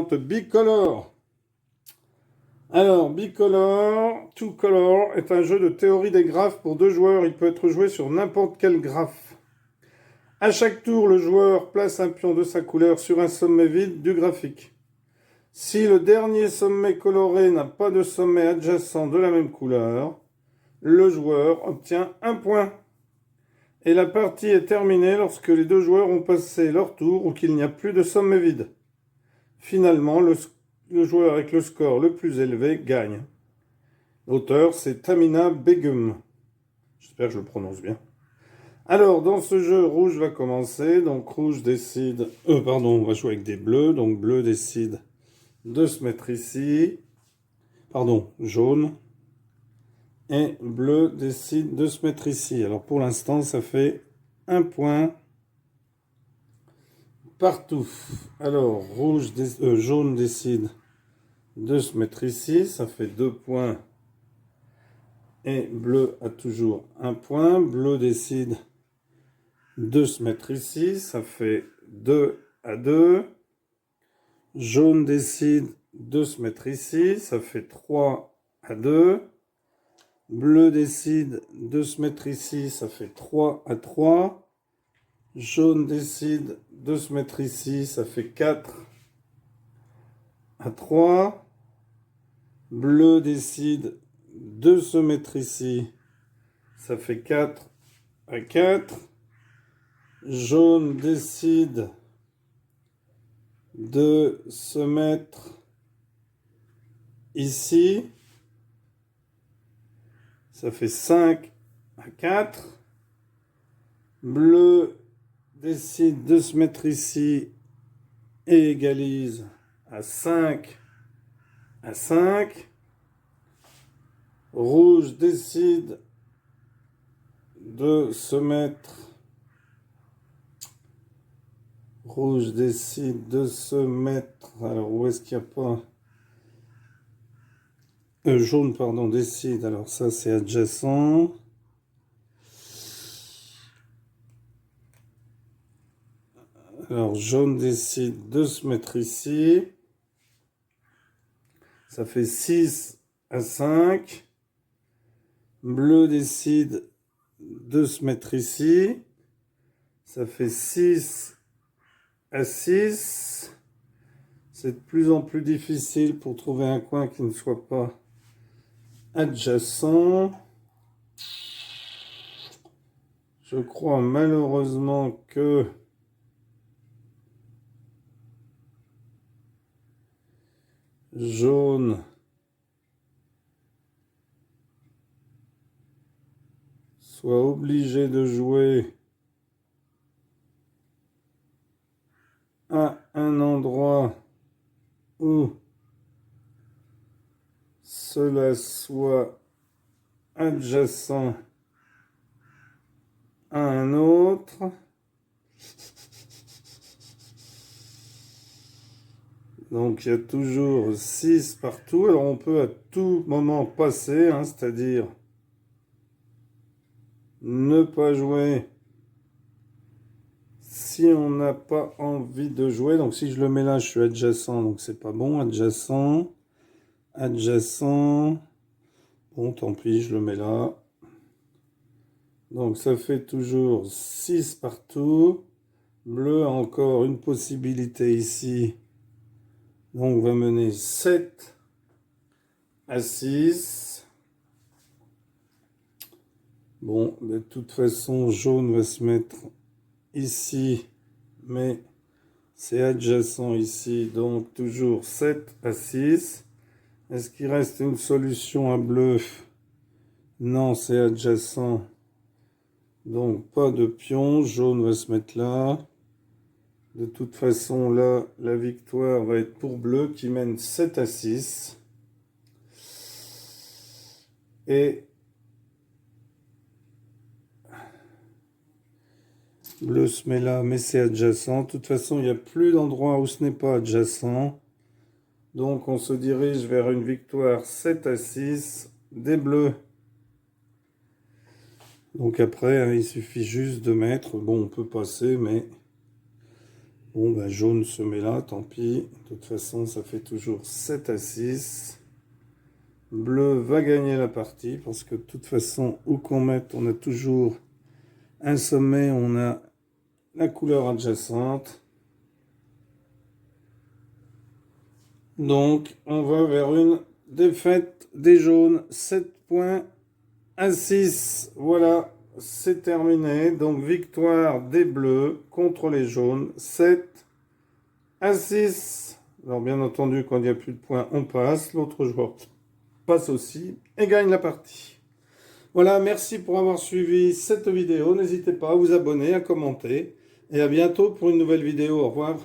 présente Bicolor. Alors, Bicolor, Two Color est un jeu de théorie des graphes pour 2 joueurs. Il peut être joué sur n'importe quel graphe. À chaque tour, le joueur place un pion de sa couleur sur un sommet vide du graphique. Si le dernier sommet coloré n'a pas de sommet adjacent de la même couleur, le joueur obtient un point. Et la partie est terminée lorsque les 2 joueurs ont passé leur tour ou qu'il n'y a plus de sommet vide. Finalement, le joueur avec le score le plus élevé gagne. L'auteur, c'est Tamina Begum. J'espère que je le prononce bien. Alors, dans ce jeu, rouge va commencer. Donc, rouge décide... on va jouer avec des bleus. Donc, bleu décide de se mettre ici. Jaune. Et bleu décide de se mettre ici. Alors, pour l'instant, ça fait un point partout. Alors, jaune décide de se mettre ici. Ça fait 2 points. Et bleu a toujours un point. Bleu décide de se mettre ici. Ça fait 2-2. Jaune décide de se mettre ici. Ça fait 3-2. Bleu décide de se mettre ici. Ça fait 3-3. Jaune décide de se mettre ici. Ça fait 4-3. Bleu décide de se mettre ici. Ça fait 4-4. Jaune décide de se mettre ici. Ça fait 5-4. Bleu décide de se mettre ici et égalise à 5-5. Rouge décide de se mettre... Alors, où est-ce qu'il n'y a pas... jaune, décide. Alors, ça, c'est adjacent. Alors, jaune décide de se mettre ici. Ça fait 6-5. Bleu décide de se mettre ici. Ça fait 6-6. C'est de plus en plus difficile pour trouver un coin qui ne soit pas adjacent. Je crois malheureusement que jaune soit obligé de jouer à un endroit où cela soit adjacent à un autre. Donc il y a toujours 6 partout. Alors on peut à tout moment passer, c'est-à-dire ne pas jouer si on n'a pas envie de jouer. Donc si je le mets là, je suis adjacent, donc c'est pas bon. Adjacent. Bon, tant pis, je le mets là. Donc ça fait toujours 6 partout. Bleu a encore une possibilité ici. Donc on va mener 7-6. Bon, de toute façon, jaune va se mettre ici, mais c'est adjacent ici, donc toujours 7-6. Est-ce qu'il reste une solution à bleu? Non, c'est adjacent. Donc pas de pion, jaune va se mettre là. De toute façon, là, la victoire va être pour bleu qui mène 7-6. Et bleu se met là, mais c'est adjacent. De toute façon, il n'y a plus d'endroit où ce n'est pas adjacent. Donc, on se dirige vers une victoire 7-6 des bleus. Donc après, il suffit juste de mettre. Bon, on peut passer, mais Bon, ben, jaune se met là, tant pis. De toute façon, ça fait toujours 7 à 6. Bleu va gagner la partie parce que de toute façon, où qu'on mette, on a toujours un sommet, on a la couleur adjacente. Donc, on va vers une défaite des jaunes. 7 points à 6. Voilà, c'est terminé. Donc, victoire des bleus contre les jaunes. 7 à 6. Alors, bien entendu, quand il n'y a plus de points, on passe. L'autre joueur passe aussi et gagne la partie. Voilà, merci pour avoir suivi cette vidéo. N'hésitez pas à vous abonner, à commenter. Et à bientôt pour une nouvelle vidéo. Au revoir.